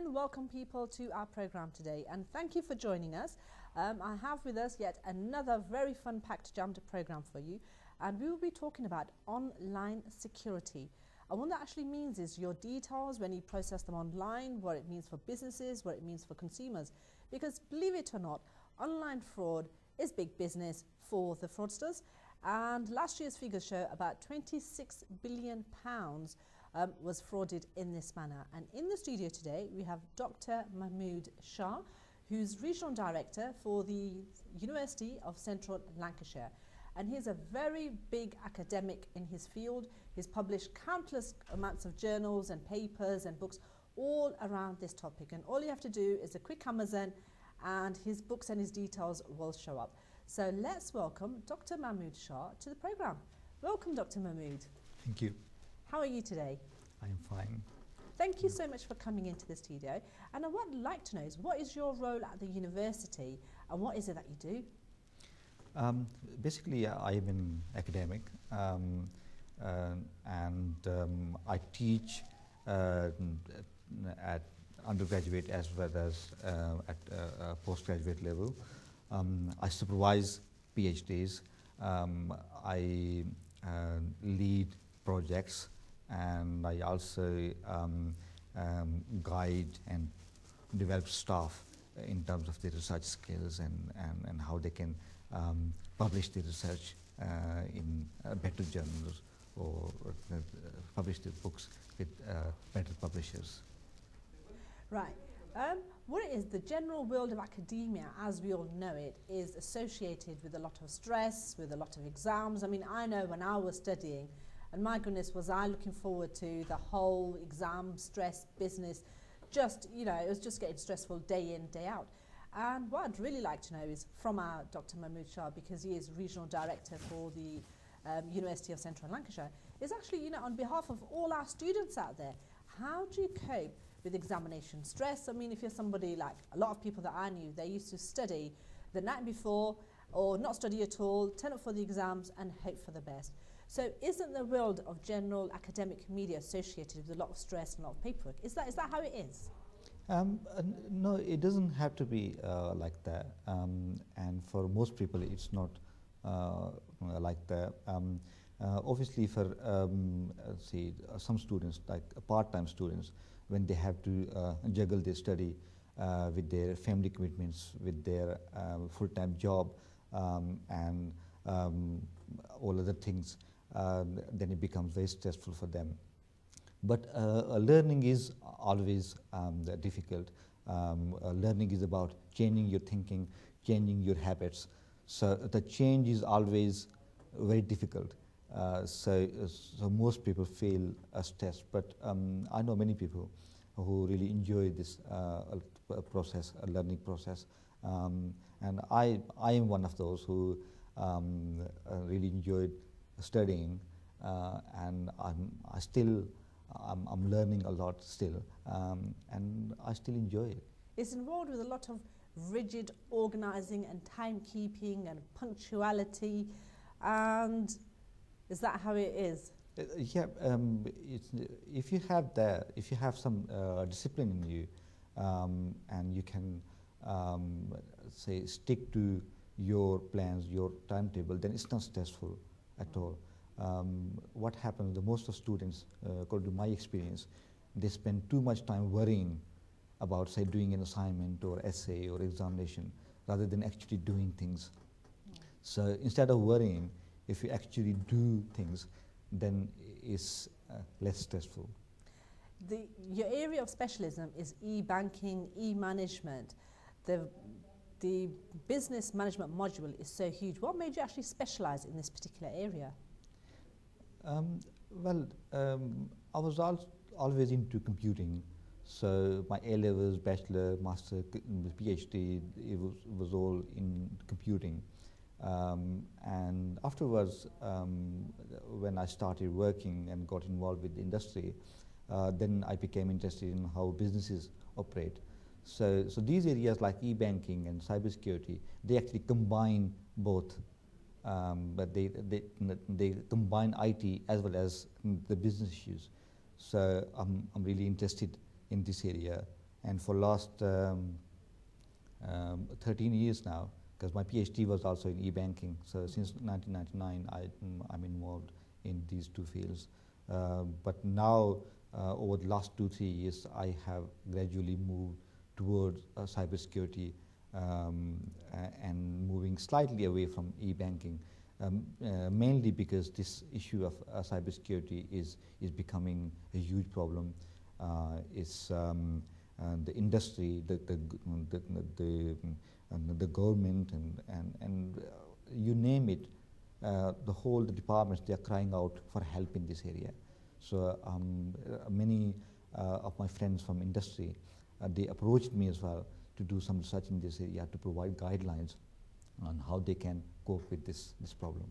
and welcome people to our program today, and thank you for joining us. I have with us yet another very fun packed jammed program for you, and we will be talking about online security. And what that actually means is your details when you process them online, what it means for businesses, what it means for consumers. Because believe it or not, online fraud is big business for the fraudsters, and last year's figures show about £26 billion was frauded in this manner. And in the studio today we have Dr. Mahmood Shah, who's Regional Director for the University of Central Lancashire. And he's a very big academic in his field. He's published countless amounts of journals and papers and books all around this topic. And all you have to do is a quick Amazon and his books and his details will show up. So let's welcome Dr. Mahmood Shah to the program. Welcome, Dr. Mahmood. Thank you. How are you today? I'm fine. Thank you so much for coming into the studio. And what I'd like to know is, what is your role at the university and what is it that you do? Basically, I'm an academic and I teach at undergraduate as well as at postgraduate level. I supervise PhDs. I lead projects, and I also guide and develop staff in terms of their research skills and how they can publish their research in better journals or publish their books with better publishers. Right. What it is, the general world of academia, as we all know it, is associated with a lot of stress, with a lot of exams. I mean, I know when I was studying, and my goodness, was I looking forward to the whole exam stress business. Just, you know, it was just getting stressful day in, day out. And what I'd really like to know is from our Dr. Mahmood Shah, because he is Regional Director for the University of Central Lancashire, is actually, you know, on behalf of all our students out there, how do you cope with examination stress? I mean, if you're somebody like a lot of people that I knew, they used to study the night before or not study at all, turn up for the exams and hope for the best. So isn't the world of general academic media associated with a lot of stress and a lot of paperwork? Is that how it is? No, it doesn't have to be like that. And for most people, it's not like that. Obviously, for say some students, like part-time students, when they have to juggle their study with their family commitments, with their full-time job, and all other things, then it becomes very stressful for them. But learning is always difficult. Learning is about changing your thinking, changing your habits. So the change is always very difficult. So most people feel stressed, but I know many people who really enjoy this process, learning process. And I am one of those who really enjoyed studying, and I'm learning a lot still, and I still enjoy it. It's involved with a lot of rigid organising and timekeeping and punctuality, and is that how it is? Yeah, if you have some discipline in you, and you can say stick to your plans, your timetable, then it's not stressful at all. What happens, the most of students, according to my experience, they spend too much time worrying about, say, doing an assignment or essay or examination rather than actually doing things. So instead of worrying, if you actually do things, then it's less stressful. Your area of specialism is e-banking, e-management. The business management module is so huge. What made you actually specialise in this particular area? Well, I was always into computing. So my A-levels, bachelor, master, PhD, it was all in computing. And afterwards, when I started working and got involved with the industry, then I became interested in how businesses operate. So these areas like e-banking and cybersecurity, they actually combine both, but they combine IT as well as the business issues. So I'm really interested in this area, and for last 13 years now, because my PhD was also in e-banking. So since 1999, I'm involved in these two fields. But now, over the last 2-3 years, I have gradually moved towards cybersecurity and moving slightly away from e-banking, mainly because this issue of cybersecurity is becoming a huge problem. The industry, the government, and you name it, the whole departments, they are crying out for help in this area. So many of my friends from industry, they approached me as well to do some research in this area to provide guidelines on how they can cope with this problem.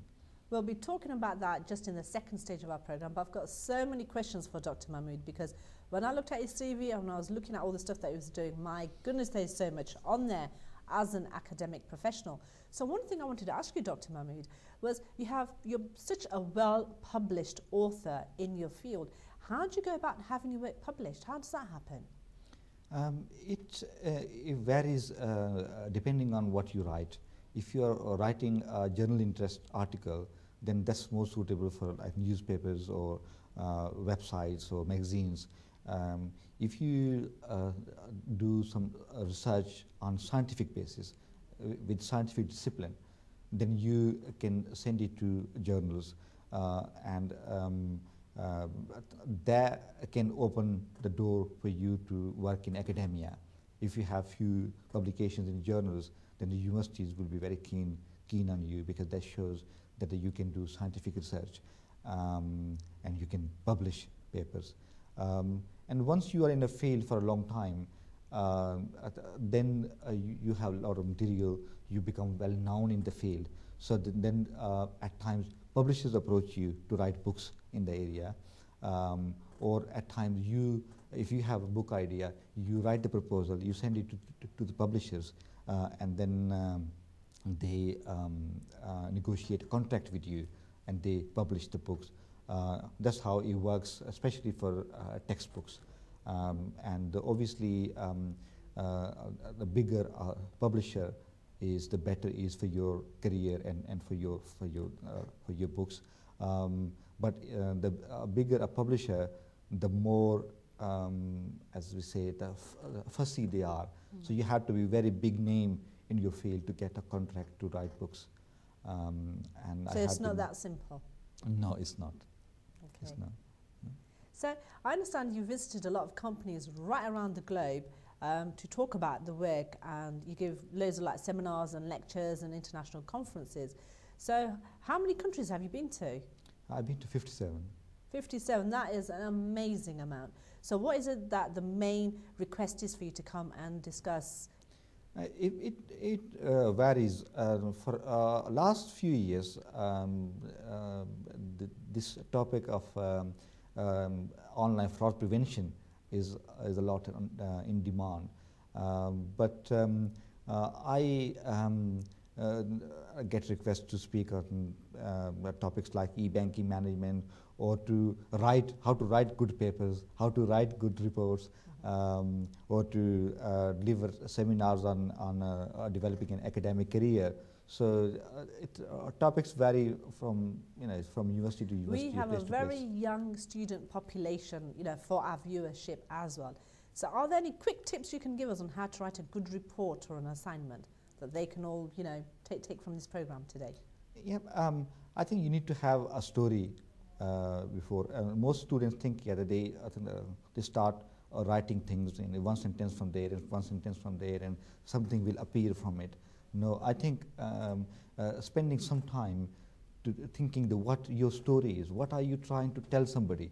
We'll be talking about that just in the second stage of our program, but I've got so many questions for Dr. Mahmood, because when I looked at his CV and when I was looking at all the stuff that he was doing, my goodness, there's so much on there as an academic professional. So one thing I wanted to ask you, Dr. Mahmood, was you're such a well-published author in your field. How do you go about having your work published? How does that happen? It varies depending on what you write. If you are writing a journal interest article, then that's more suitable for like newspapers or websites or magazines. If you do some research on scientific basis with scientific discipline, then you can send it to journals, and that can open the door for you to work in academia. If you have few publications in journals, then the universities will be very keen on you, because that shows that you can do scientific research and you can publish papers. And once you are in a field for a long time, then you have a lot of material, you become well known in the field. So then at times publishers approach you to write books in the area, or at times if you have a book idea, you write the proposal, you send it to the publishers, and then they negotiate a contract with you and they publish the books. That's how it works, especially for textbooks. And obviously, the bigger publisher is, the better is for your career and for your books. But the bigger a publisher, the more, as we say, the fussy they are. So you have to be a very big name in your field to get a contract to write books. So it's not that simple? No, it's not. Okay. It's not. So I understand you visited a lot of companies right around the globe to talk about the work, and you give loads of like seminars and lectures and international conferences. So how many countries have you been to? I've been to 57. 57, that is an amazing amount. So what is it that the main request is for you to come and discuss? It varies. For last few years, this topic of online fraud prevention is a lot in demand. But I get requests to speak on topics like e-banking management, or to write, how to write good papers, how to write good reports, or to deliver seminars on developing an academic career. So topics vary from from university to university. We have a very young student population, for our viewership as well. So are there any quick tips you can give us on how to write a good report or an assignment that they can all take from this program today? Yeah, I think you need to have a story before. Most students think that they start writing things in one sentence from there and one sentence from there, and something will appear from it. No, I think spending some time to thinking what your story is, what are you trying to tell somebody.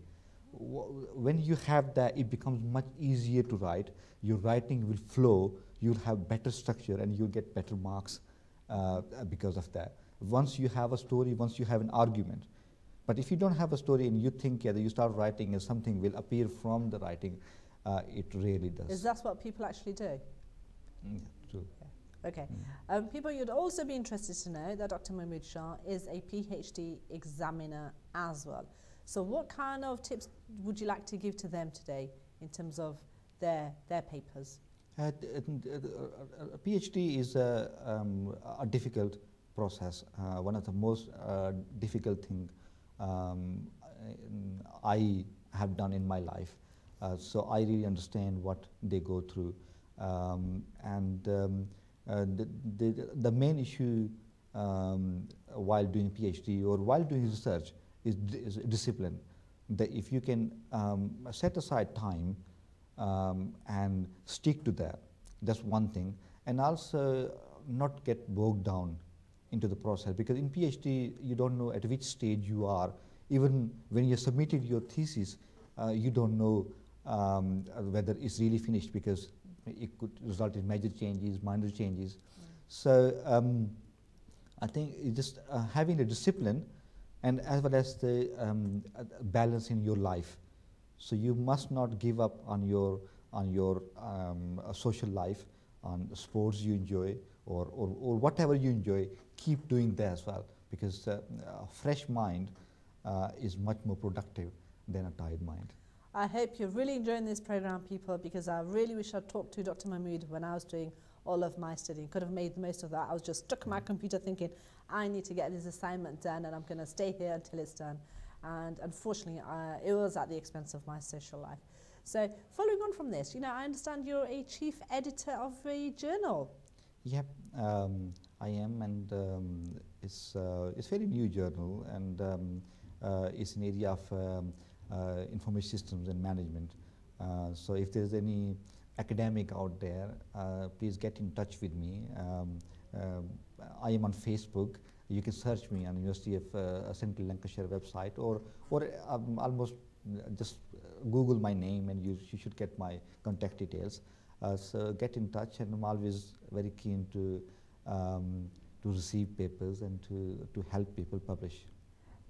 When you have that, it becomes much easier to write. Your writing will flow, you'll have better structure, and you'll get better marks because of that. Once you have a story, once you have an argument. But if you don't have a story and you think that you start writing and something will appear from the writing, it really does. Is that what people actually do? Yeah, true. Yeah. Okay. People, you'd also be interested to know that Dr. Mahmood Shah is a PhD examiner as well. So what kind of tips would you like to give to them today in terms of their papers? A PhD is a difficult process. One of the most difficult thing I have done in my life. So I really understand what they go through. The main issue while doing PhD or while doing research is discipline. That if you can set aside time and stick to that, that's one thing. And also not get bogged down into the process, because in PhD you don't know at which stage you are. Even when you submitted your thesis, you don't know whether it's really finished, because it could result in major changes, minor changes. So I think it's just having the discipline, and as well as the balance in your life. So you must not give up on your social life, on sports you enjoy, or whatever you enjoy. Keep doing that as well, because a fresh mind is much more productive than a tired mind. I hope you're really enjoying this program, people, because I really wish I'd talked to Dr. Mahmood when I was doing all of my studying. Could have made the most of that. I was just stuck at my computer thinking, I need to get this assignment done and I'm going to stay here until it's done. And unfortunately, it was at the expense of my social life. So following on from this, I understand you're a chief editor of a journal. Yep, I am, and it's a very new journal, and it's an area of information systems and management. So if there's any academic out there, please get in touch with me. I am on Facebook. You can search me on University of Central Lancashire website, or almost just Google my name and you should get my contact details. So get in touch, and I'm always very keen to receive papers and to help people publish.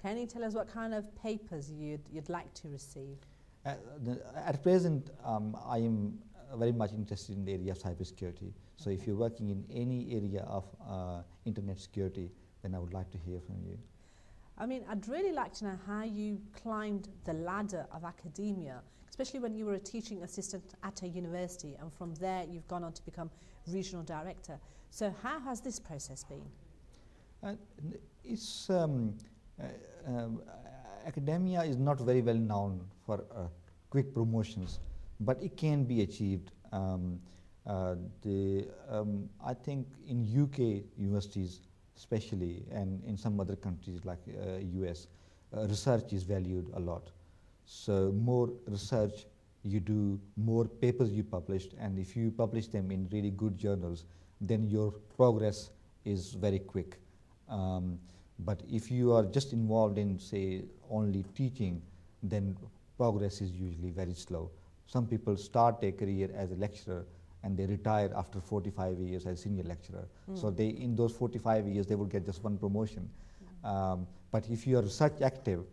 Can you tell us what kind of papers you'd like to receive? At present, I am very much interested in the area of cybersecurity. So if you're working in any area of internet security, then I would like to hear from you. I mean, I'd really like to know how you climbed the ladder of academia, especially when you were a teaching assistant at a university, and from there you've gone on to become regional director. So how has this process been? Academia is not very well known for quick promotions, but it can be achieved. I think in UK universities especially, and in some other countries like US, research is valued a lot. So more research you do, more papers you publish, and if you publish them in really good journals, then your progress is very quick. But if you are just involved in, say, only teaching, then progress is usually very slow. Some people start their career as a lecturer and they retire after 45 years as senior lecturer. So in those 45 years, they will get just one promotion. But if you are research active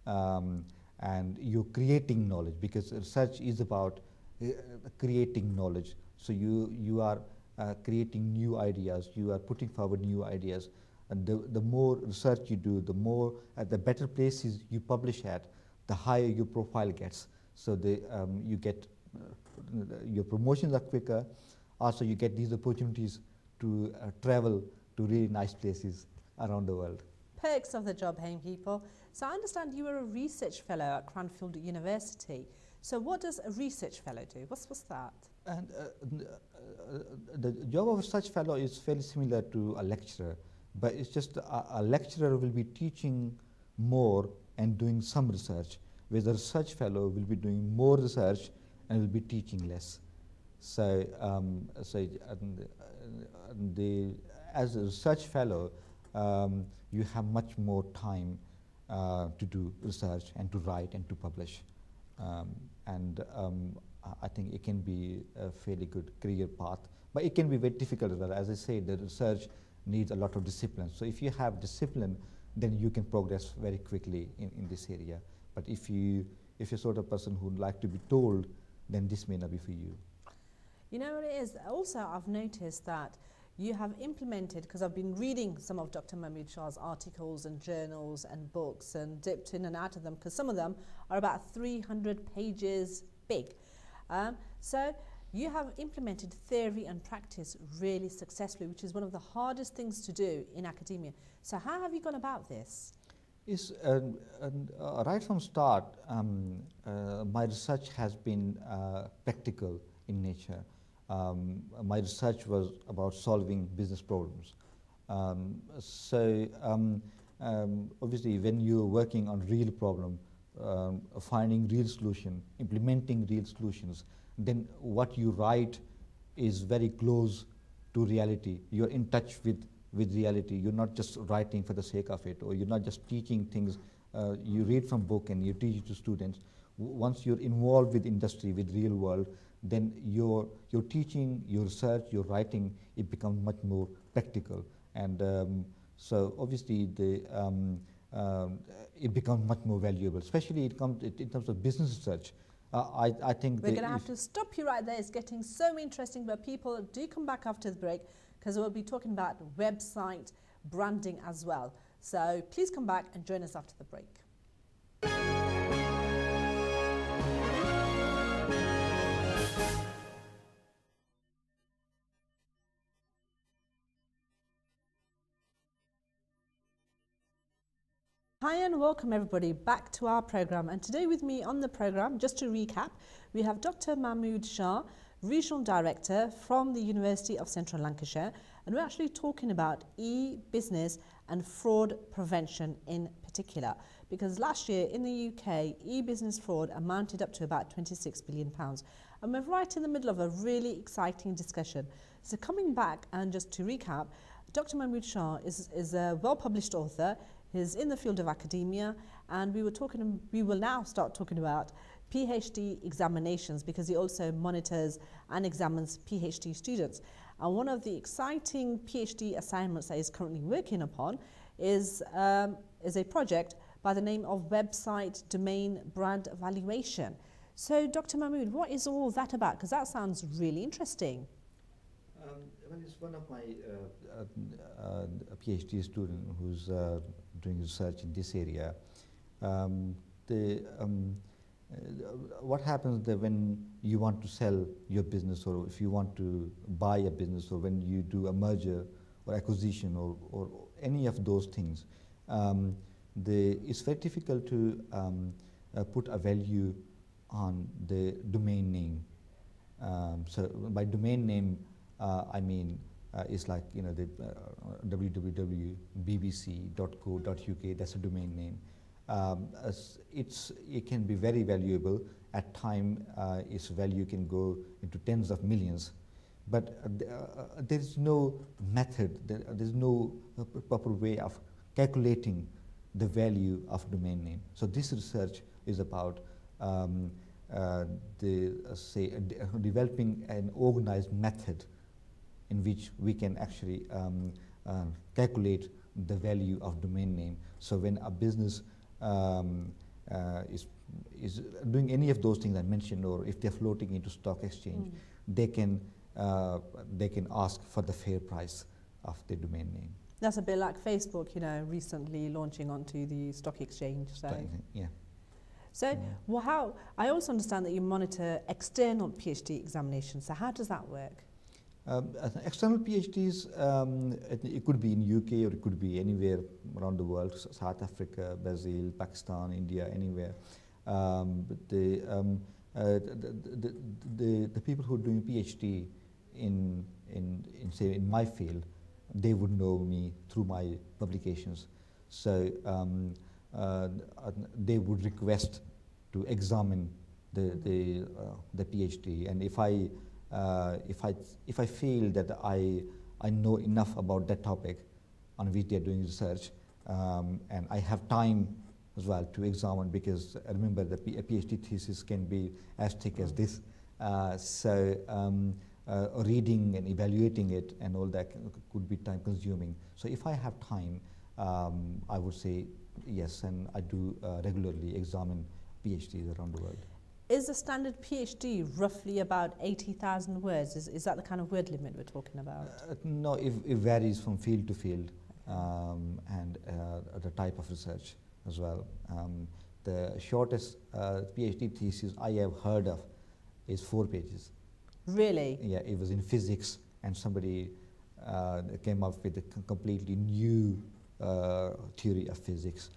and you're creating knowledge, because research is about creating knowledge. So you are creating new ideas, you are putting forward new ideas. And the more research you do, the better places you publish at, the higher your profile gets. So you get your promotions are quicker. Also, you get these opportunities to travel to really nice places around the world. Perks of the job, hey people. So I understand you were a research fellow at Cranfield University. So what does a research fellow do? What's that? And the job of a research fellow is fairly similar to a lecturer, but it's just a lecturer will be teaching more and doing some research, whereas a research fellow will be doing more research and will be teaching less. So, as a research fellow, you have much more time to do research and to write and to publish. I think it can be a fairly good career path, but it can be very difficult as well. As I say, the research needs a lot of discipline. So if you have discipline, then you can progress very quickly in this area. But if you're sort of person who would like to be told, then this may not be for you. You know what it is? Also, I've noticed that you have implemented, because I've been reading some of Dr. Mahmood Shah's articles and journals and books and dipped in and out of them, because some of them are about 300 pages big. So you have implemented theory and practice really successfully, which is one of the hardest things to do in academia. So how have you gone about this? Yes, right from start, my research has been practical in nature. My research was about solving business problems. Obviously, when you're working on real problem, finding real solution, implementing real solutions, then what you write is very close to reality. You're in touch with reality. You're not just writing for the sake of it, or you're not just teaching things. You read from book and you teach it to students. Once you're involved with industry, with real world, then your teaching, your research, your writing, it becomes much more practical. And so obviously it becomes much more valuable, especially in terms of business research. I think we're going to have to stop you right there. It's getting so interesting, but people do come back after the break, because we'll be talking about website branding as well. So please come back and join us after the break. Hi and welcome everybody back to our program, and today with me on the program, just to recap, we have Dr. Mahmood Shah, Regional Director from the University of Central Lancashire, and we're actually talking about e-business and fraud prevention in particular, because last year in the UK, e-business fraud amounted up to about £26 billion, and we're right in the middle of a really exciting discussion. So coming back, and just to recap, Dr. Mahmood Shah is a well-published author. He's in the field of academia, and we will now start talking about PhD examinations, because he also monitors and examines PhD students. And one of the exciting PhD assignments that he's currently working upon is a project by the name of Website Domain Brand Evaluation. So Dr. Mahmood, what is all that about? Because that sounds really interesting. Well, it's one of my PhD student who's doing research in this area. What happens that when you want to sell your business, or if you want to buy a business, or when you do a merger or acquisition or any of those things, it's very difficult to put a value on the domain name. So by domain name, I mean it's like, you know, the www.bbc.co.uk, that's a domain name. It can be very valuable. At time, its value can go into tens of millions. But there is no method, there's no proper way of calculating the value of domain name. So this research is about developing an organized method in which we can actually calculate the value of domain name. So when a business is doing any of those things I mentioned, or if they're floating into stock exchange, they can ask for the fair price of the domain name. That's a bit like Facebook, you know, recently launching onto the stock exchange. So. Yeah. So, well, how? I also understand that you monitor external PhD examinations. So how does that work? External PhDs, it could be in UK, or it could be anywhere around the world, South Africa, Brazil, Pakistan, India, anywhere. But the people who are doing PhD in my field, they would know me through my publications. So they would request to examine the PhD, and if I feel that I know enough about that topic on which they are doing research, and I have time as well to examine, because remember the PhD thesis can be as thick as this, reading and evaluating it and all that could be time consuming. So if I have time, I would say yes, and I do regularly examine PhDs around the world. Is the standard PhD roughly about 80,000 words? Is that the kind of word limit we're talking about? No, it varies from field to field, and the type of research as well. The shortest PhD thesis I have heard of is 4 pages. Really? Yeah, it was in physics, and somebody came up with a completely new theory of physics,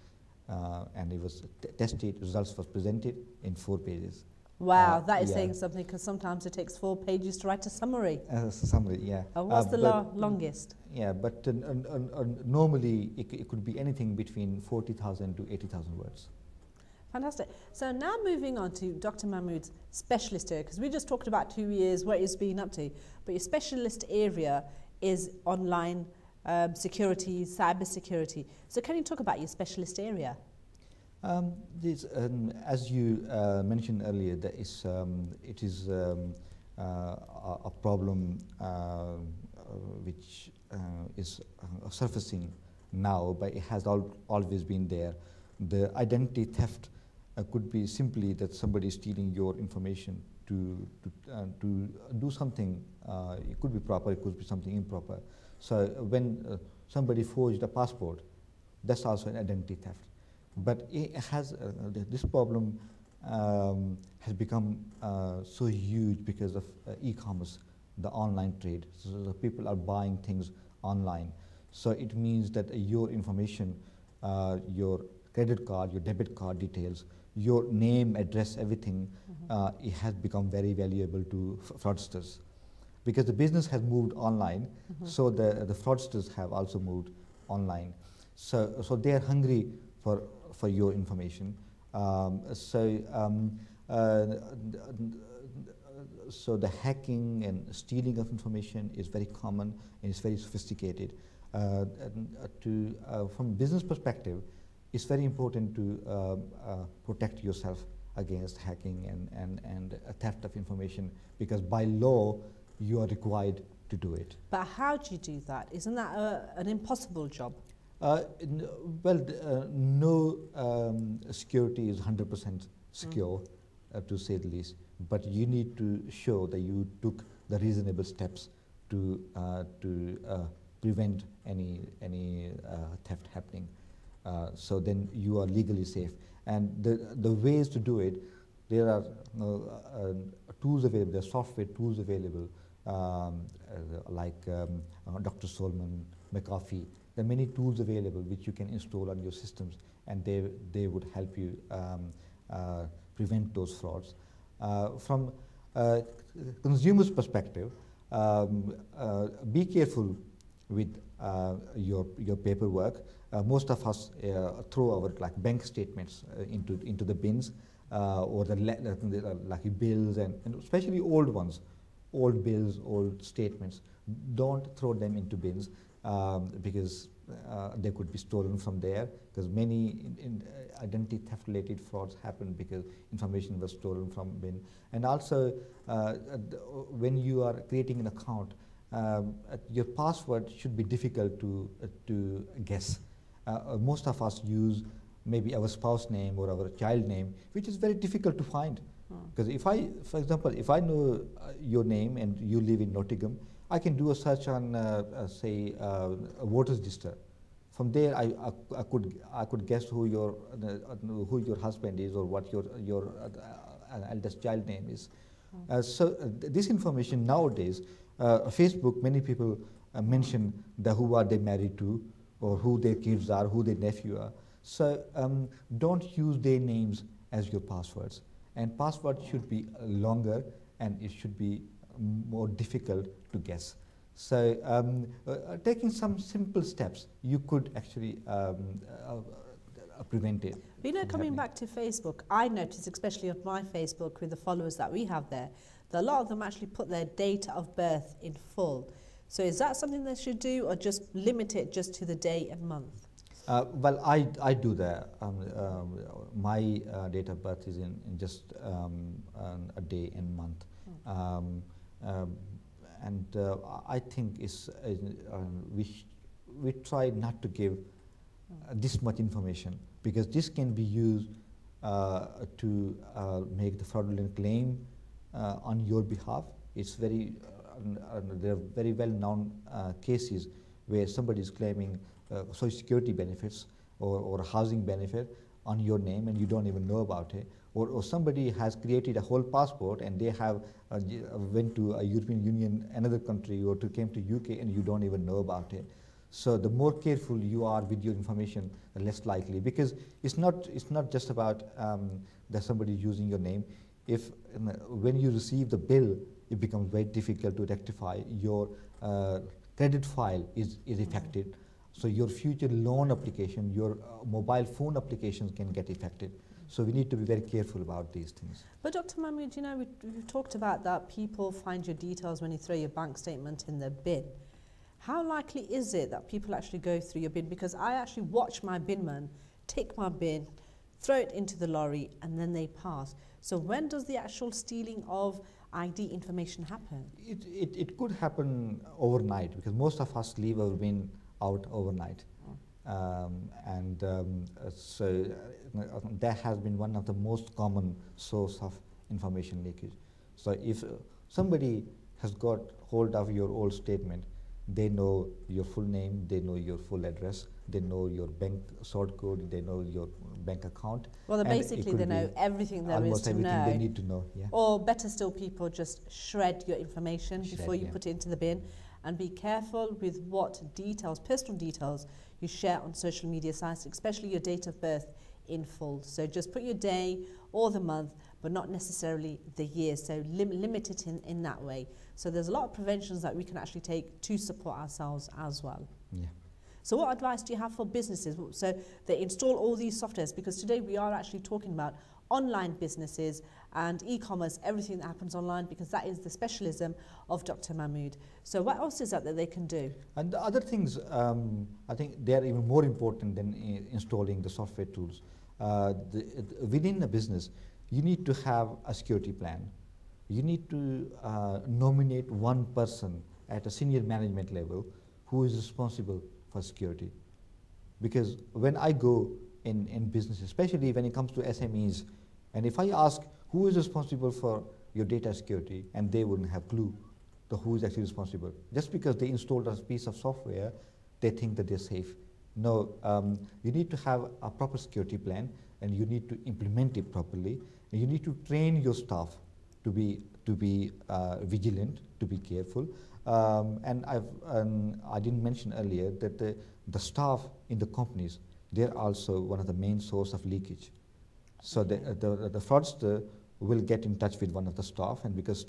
and it was tested, results was presented in 4 pages. Wow, that is yeah. saying something, because sometimes it takes 4 pages to write a summary. Summary, yeah. What's the longest? Yeah, but normally it could be anything between 40,000 to 80,000 words. Fantastic. So now moving on to Dr. Mahmood's specialist area, because we just talked about 2 years, what he's been up to, but your specialist area is online security, cyber security. So can you talk about your specialist area? As you mentioned earlier, there is, it is a problem which is surfacing now, but it has always been there. The identity theft could be simply that somebody is stealing your information to do something. It could be proper, it could be something improper. So when somebody forged a passport, that's also an identity theft. But it has this problem has become so huge because of e-commerce, the online trade. So the people are buying things online. So it means that your information, your credit card, your debit card details, your name, address, everything, it has become very valuable to fraudsters. Because the business has moved online, so the fraudsters have also moved online. So they are hungry for your information. So the hacking and stealing of information is very common and it's very sophisticated. From business perspective, it's very important to protect yourself against hacking and theft of information, because by law you are required to do it. But how do you do that? Isn't that an impossible job? No security is 100% secure, to say the least. But you need to show that you took the reasonable steps to prevent any theft happening. So then you are legally safe. And the ways to do it, there are tools available, there are software tools available, like Dr. Solomon, McAfee. There are many tools available which you can install on your systems, and they would help you prevent those frauds. From consumer's perspective, be careful with your paperwork. Most of us throw our bank statements into the bins, or the bills, and especially old ones, old bills, old statements. Don't throw them into bins, because they could be stolen from there, because many identity theft related frauds happen because information was stolen from bin. And also when you are creating an account, your password should be difficult to guess. Most of us use maybe our spouse name or our child name, which is very difficult to find. Because for example, if I know your name and you live in Nottingham, I can do a search on, say, a voters register. From there, I could guess who your husband is, or what your eldest child name is. This information nowadays, Facebook, many people mention who are they married to, or who their kids are, who their nephew are. So don't use their names as your passwords. And password should be longer, and it should be more difficult to guess. So taking some simple steps, you could actually prevent it. You know, coming back to Facebook, I noticed, especially on my Facebook with the followers that we have there, that a lot of them actually put their date of birth in full. So is that something they should do, or just limit it just to the day and month? Well, I do that. My date of birth is in just a day and month. I think we try not to give this much information, because this can be used to make the fraudulent claim on your behalf. It's very there are very well-known cases where somebody is claiming social security benefits or housing benefit on your name, and you don't even know about it, or somebody has created a whole passport and they have went to a European Union, another country, or came to UK and you don't even know about it. So the more careful you are with your information, the less likely, because it's not just about that somebody is using your name. If when you receive the bill, it becomes very difficult to rectify. Your credit file is affected. So your future loan application, your mobile phone applications can get affected. So we need to be very careful about these things. But Dr. Mahmood, you know, we've talked about that people find your details when you throw your bank statement in the bin. How likely is it that people actually go through your bin? Because I actually watch my binman take my bin, throw it into the lorry, and then they pass. So when does the actual stealing of ID information happen? It could happen overnight, because most of us leave our bin out overnight. So that has been one of the most common source of information leakage. So if somebody has got hold of your old statement, they know your full name, they know your full address, they know your bank sort code, they know your bank account. Well, basically they know everything there is to know. Almost everything they need to know, yeah. Or better still, people just shred your information before you put it into the bin. And be careful with what details, personal details, you share on social media sites, especially your date of birth in full. So just put your day or the month, but not necessarily the year. So limit it in that way. So there's a lot of preventions that we can actually take to support ourselves as well. Yeah. So what advice do you have for businesses? So they install all these softwares, because today we are actually talking about online businesses and e-commerce, everything that happens online, because that is the specialism of Dr. Mahmood. So what else is that they can do? And the other things, I think they are even more important than installing the software tools. Within a business, you need to have a security plan. You need to nominate one person at a senior management level who is responsible for security. Because when I go in business, especially when it comes to SMEs, and if I ask who is responsible for your data security, and they wouldn't have clue to who is actually responsible. Just because they installed a piece of software, they think that they're safe. No, you need to have a proper security plan, and you need to implement it properly. And you need to train your staff to be vigilant, to be careful. And I didn't mention earlier that the staff in the companies, they're also one of the main source of leakage. So the fraudster will get in touch with one of the staff, and because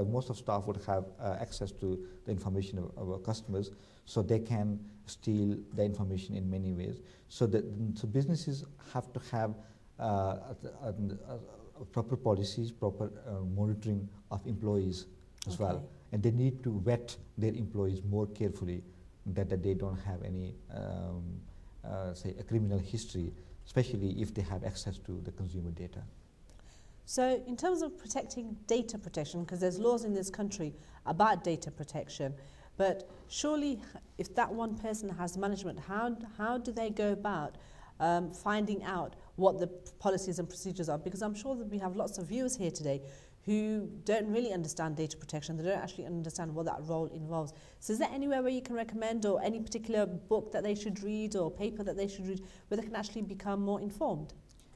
most of staff would have access to the information of our customers, so they can steal the information in many ways. So businesses have to have proper policies, proper monitoring of employees as well, and they need to vet their employees more carefully, that they don't have any say a criminal history, especially if they have access to the consumer data. So in terms of protecting data protection, because there's laws in this country about data protection, but surely if that one person has management, how do they go about finding out what the policies and procedures are? Because I'm sure that we have lots of viewers here today who don't really understand data protection. They don't actually understand what that role involves. So is there anywhere where you can recommend, or any particular book that they should read or paper that they should read, where they can actually become more informed?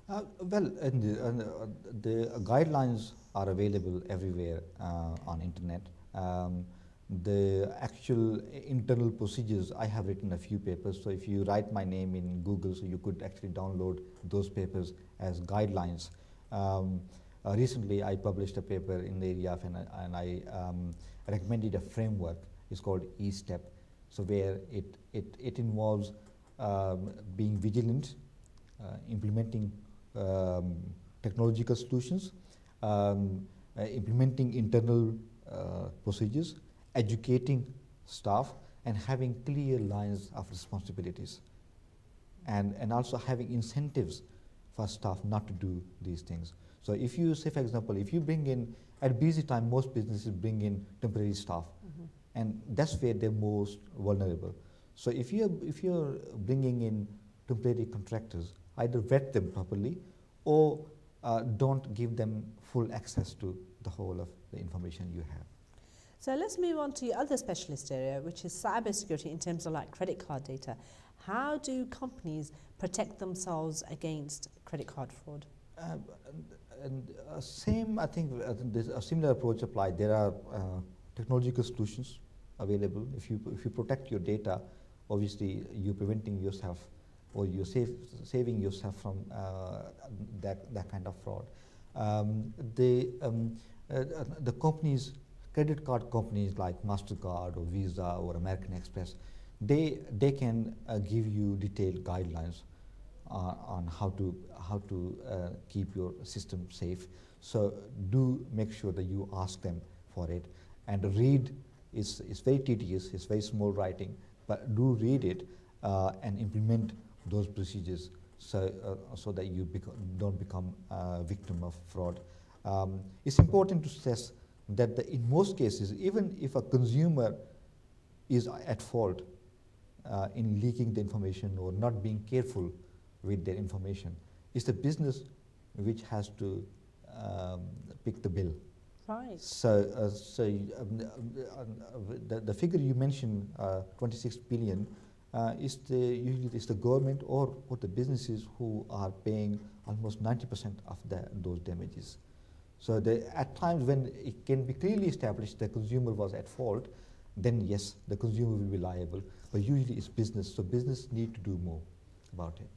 Well, the guidelines are available everywhere on internet. The actual internal procedures, I have written a few papers, so if you write my name in Google, so you could actually download those papers as guidelines. Recently, I published a paper in the area of, and I recommended a framework. It's called E-STEP, so where it involves being vigilant, implementing technological solutions, implementing internal procedures, educating staff, and having clear lines of responsibilities, and also having incentives for staff not to do these things. So if you say, for example, if you bring in, at busy time, most businesses bring in temporary staff, and that's where they're most vulnerable. So if you're bringing in temporary contractors, either vet them properly, or don't give them full access to the whole of the information you have. So let's move on to your other specialist area, which is cybersecurity in terms of like credit card data. How do companies protect themselves against credit card fraud? same, I think there's a similar approach applied. There are technological solutions available. If you protect your data, obviously you're preventing yourself, or you're saving yourself from that kind of fraud. The companies, credit card companies like MasterCard or Visa or American Express, they can give you detailed guidelines on how to keep your system safe. So do make sure that you ask them for it, and read. It's very tedious, it's very small writing, but do read it and implement those procedures so that you don't become a victim of fraud. It's important to stress that in most cases, even if a consumer is at fault in leaking the information or not being careful with their information, it's the business which has to pick the bill. Right. So, the figure you mentioned, 26 billion, usually it's the government or the businesses who are paying almost 90% of those damages. So at times when it can be clearly established the consumer was at fault, then yes, the consumer will be liable. But usually it's business, so business need to do more about it.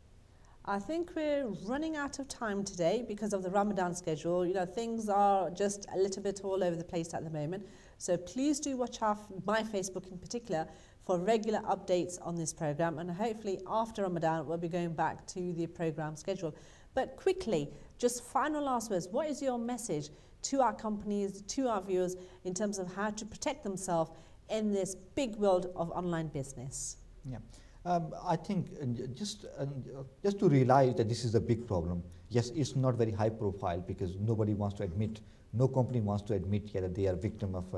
I think we're running out of time today because of the Ramadan schedule. You know, things are just a little bit all over the place at the moment. So please do watch my Facebook in particular for regular updates on this program, and hopefully after Ramadan we'll be going back to the program schedule. But quickly, just final last words, what is your message to our companies, to our viewers, in terms of how to protect themselves in this big world of online business? Yeah. I think just to realize that this is a big problem. Yes, it's not very high profile because nobody wants to admit, no company wants to admit yet that they are victim of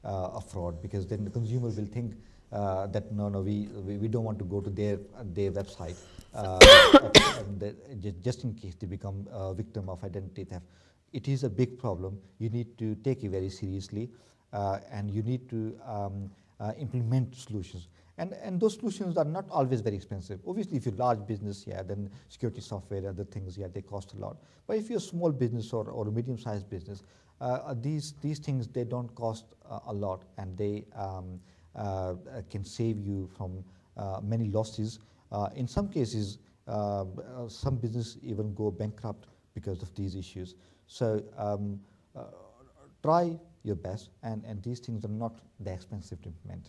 a fraud, because then the consumer will think that no, we don't want to go to their website just in case they become a victim of identity theft. It is a big problem. You need to take it very seriously, and you need to implement solutions. And those solutions are not always very expensive. Obviously, if you're a large business, yeah, then security software, other things, yeah, they cost a lot. But if you're a small business or a medium-sized business, these things, they don't cost a lot, and they can save you from many losses. In some cases, some business even go bankrupt because of these issues. So try your best, and these things are not that expensive to implement.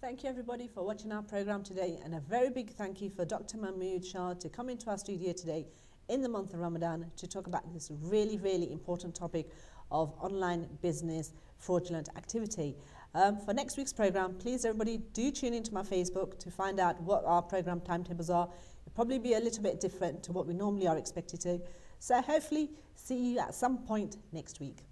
Thank you everybody for watching our program today, and a very big thank you for Dr. Mahmood Shah to come into our studio today in the month of Ramadan to talk about this really, really important topic of online business fraudulent activity. For next week's program, please everybody do tune into my Facebook to find out what our program timetables are. It'll probably be a little bit different to what we normally are expected to. So hopefully see you at some point next week.